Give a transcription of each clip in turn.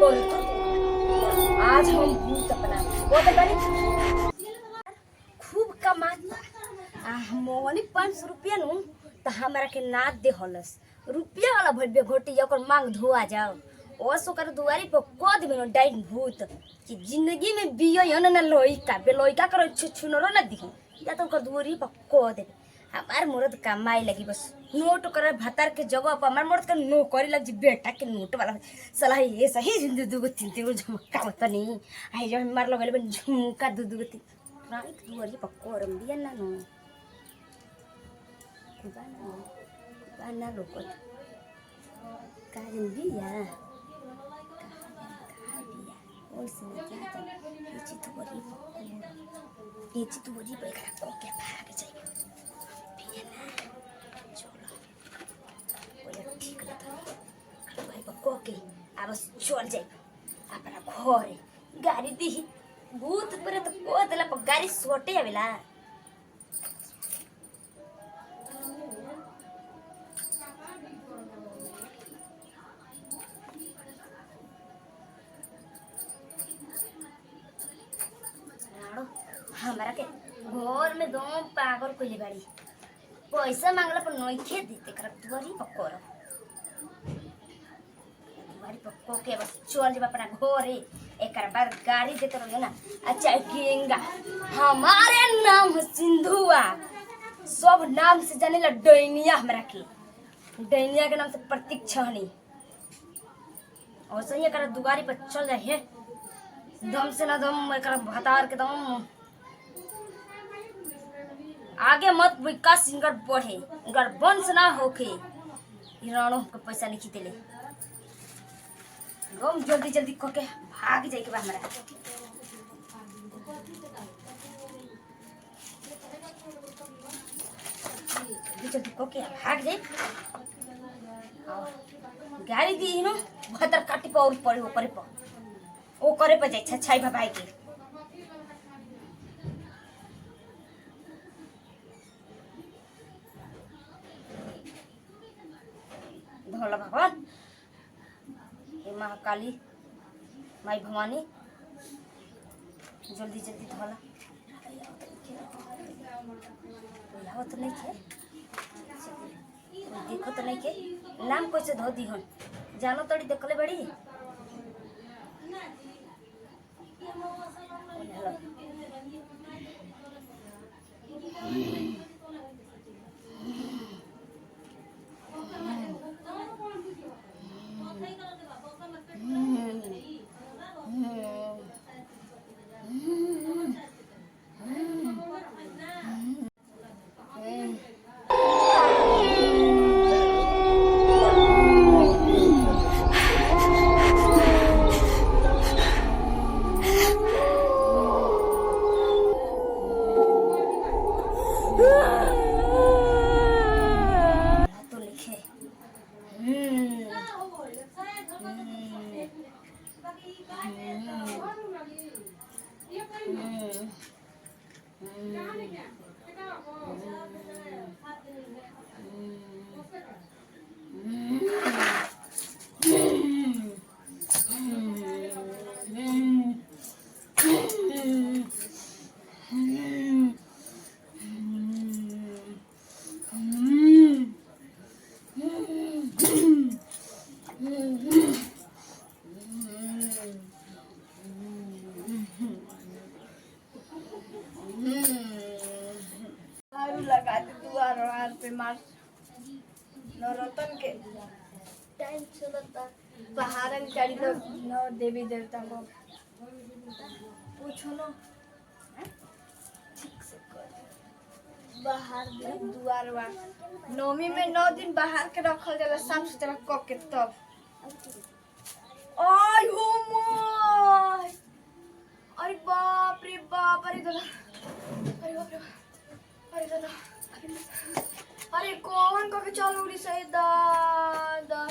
और आज हम भूत अपना वो तो बनी खूब कमाता मोनी 500 रुपया नु तो हमरा के ना दे हलस रुपया वाला भइबे घोटी ओकर मांग धोआ जाओ ओसो कर दुआरी पर क देबे न डाइन भूत कि जिंदगी में बियो यन न लोइका बे लोइका कर छुनरो न दिही या तो कर दुआरी पर क देबे हमार मर्द कमाई लगी बस नोट कर भतार के जगह पर हमार मर्द के नौकरी लग जी बेटा के नोट वाला सलाह ये सही दू तीन तीन झुमका मत नहीं आई जो मार लगले बन झुमका दू तीन रात दुआरी पर करम दिया ना नो बाना लोग काजन दिया ओसे क्या ये चित बड़ी पे करा तो क्या भाग जाए पिया चलो बोले ठीक ना भाई बको के अब चल जाए अपना घर गाड़ी दी भूत पर तो को देला पर गाड़ी सोटे आवेला हमारा के घर में दम पागल कोइले बाड़ी पैसा मांगला पर नइखे देते कर दुआरी पक्को दुआरी पक्को के बस चल जब अपना घर एकर बाद गाड़ी देते रहो ना अच्छा गेंगा हमारे नाम सिंधुआ सब नाम से जाने ला डैनिया हमरा के डैनिया के नाम से प्रतीक छहनी और सही एकर दुआरी पर चल जाए है दम से ना दम एकर भतार के दम आगे मत विकास इनकर बढ़े इनकर वंश ना होके इरानो के पैसा नहीं खींचे ले गम जल्दी जल्दी करके भाग जाए के बा हमरा जल्दी जल्दी करके भाग जाए गाड़ी दी नो भतर काटी पर और पड़े ऊपर पर ओ करे पर जाए छछाई भाई के धोला भगवान हे महाकाली माई भवानी जल्दी जल्दी धोला हो तो नहीं थे देखो तो नहीं के नाम कैसे धो दी हन जानो तोड़ी देखले बड़ी तो लिखे लगा दे दुआर पे मार नौरतन के टाइम चलता पहाड़न चढ़ी लो नौ देवी देवता को पूछो लो ठीक से कर बाहर दुआर बा नौमी में 9 दिन बाहर के रखल जाला साफ सुथरा क के तब आई हो माय अरे बाप रे बाप अरे दादा अरे बाप रे अरे दादा अरे कौन का चल उड़ी सही दादा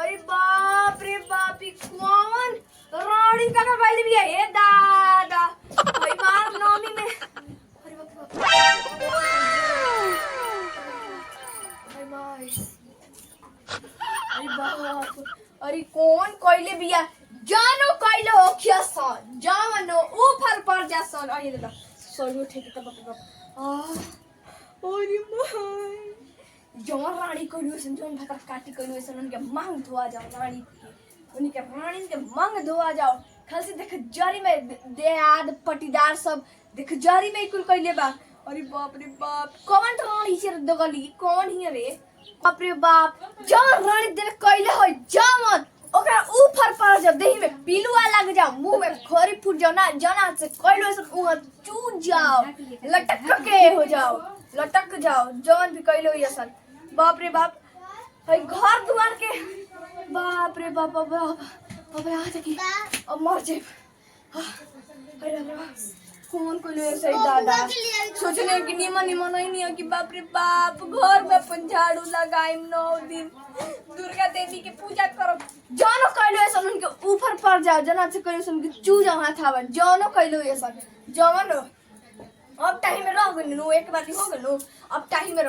अरे बाप रे बाप कौन रानी का बैल भी है दादा भाई बाप नौमी में अरे बाप अरे बाप अरे कौन कइले बिया जानो कइले हो खियासा जानो ऊपर पर जासन अरे दादा सोलू ठेके त बाप ओरी माय जवन रानी कइले सन जवन भात काटी कइले सन उनके मांग धोआ जाओ रानी उनके रानी के मांग धोआ जाओ खाली देख जरी में देहाद पटीदार सब देख जरी में कुल कइले बा अरे बाप रे बाप कौन रानी से दगली कौन ही रे बाप रे बाप जवन रानी देख कइले हो जवन ओकरा ऊपर पर जब देही में पिलुआ लग जाओ मुंह में खोरी फूट जाओ ना जना से कइलो से उहा चूज जाओ लटक के हो जाओ लटक जाओ जवन भी कइलो ये सन बाप रे बाप है घर दुआर के बाप रे बाप बाप आ जाके अब मर जाए अरे बाप कौन को ले सही दादा सोचने कि निमन निमन नहीं है कि बाप रे बाप घर में अपन झाड़ू लगाइम 9 दिन दुर्गा देवी की पूजा करो जानो कइलो ऐसा उनके ऊपर पर जाओ जना से कइलो सन के चू जाओ हाथ आवे जानो कइलो ऐसा जवन अब टाइम में रह गनु एक बार हो गनु अब टाइम में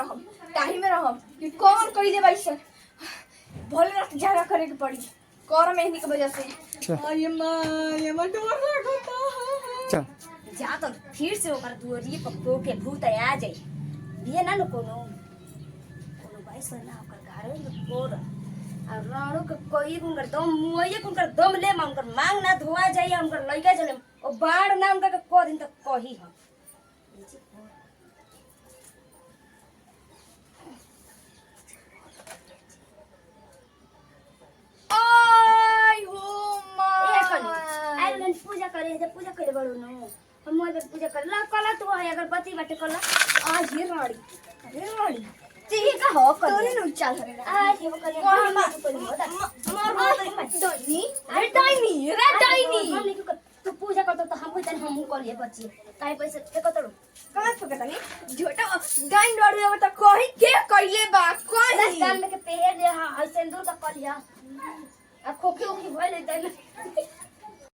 रहम कि कौन कइ दे भाई सर भोले रात झाड़ा करे के पड़ी कर में के वजह से अरे मां डर लगता चल जा तो फिर से ओकर दुआरी पप्पो के भूत आ जाई बिये ना कोनो भाई सना ओकर घरे में कोर आ राणो के कोई उनकर दम मुइए उनकर दम ले उनकर मांग ना धोआ जाई उनकर लइका चले ओ बाढ़ ना उनका के को दिन तक कही हम आई हो मां आई पूजा करे बड़ो न हम मोर पूजा कर ला कला तो है अगर पति बाटे कला आज ये रानी अरे रानी ठीक है हो कर तोरे नु चल रे आज ये कर रे डाइनी तू पूजा करतो तो हम तन हम कर लिए बच्ची काहे पैसे एकतरो कहां फकता नहीं झोटा डाइन डोड़े अब त कहि के कइले बा कहि रास्ता में के पेड़ दे हां सिंदूर का कलिया आ खोखे ओखी भइले तन